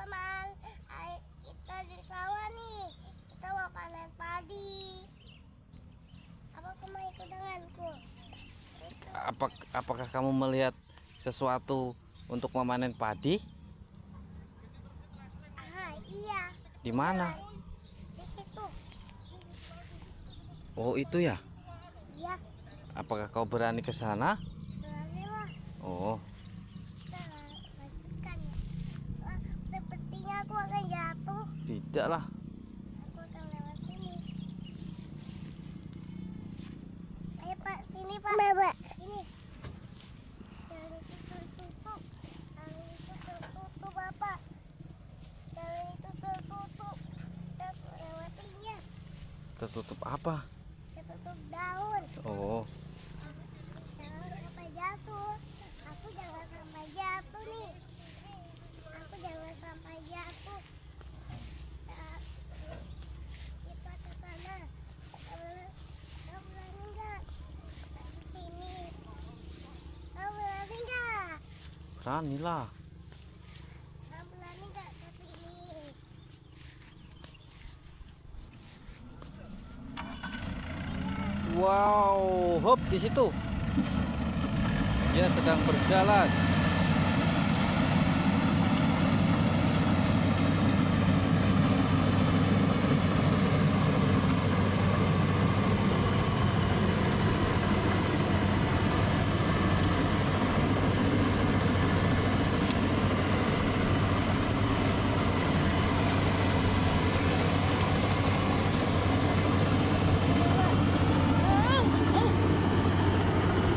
teman-teman, kita di sawah nih. Kita mau panen padi. Apakah mau ikut denganku? Apakah kamu melihat sesuatu untuk memanen padi? Iya. Di mana? Di situ. Oh, itu ya? Iya. Apakah kau berani ke sana? Berani lah. Oh, Kita lanjutkan ya. Wah, sepertinya aku akan jatuh. tidak lah. Aku akan lewat sini. Ayo Pak, sini Pak. Bapak. Ini. Jalan itu tertutup. Jalan itu tertutup Bapak. Jalan itu tertutup. Kita lewatinya. Tertutup apa? Tertutup daun. Oh, Jangan sampai jatuh. Aku jangan sampai jatuh nih. Aku jangan sampai jatuh. Nah, kita ke sana. Kamu berani nggak? Di sini. Kamu berani nggak? beranilah. Kamu berani nggak ke sini? Wow, hop di situ. Dia sedang berjalan.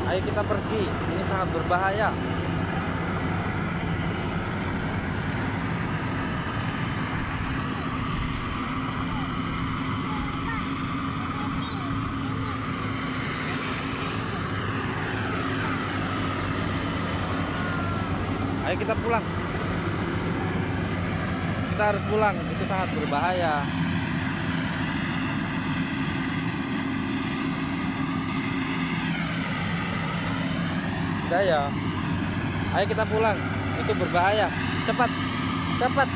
Ayo kita pergi. Ini sangat berbahaya. Ayo kita pulang. Kita harus pulang. Itu sangat berbahaya. Udah ya. Ayo kita pulang. Itu berbahaya. Cepat. Cepat.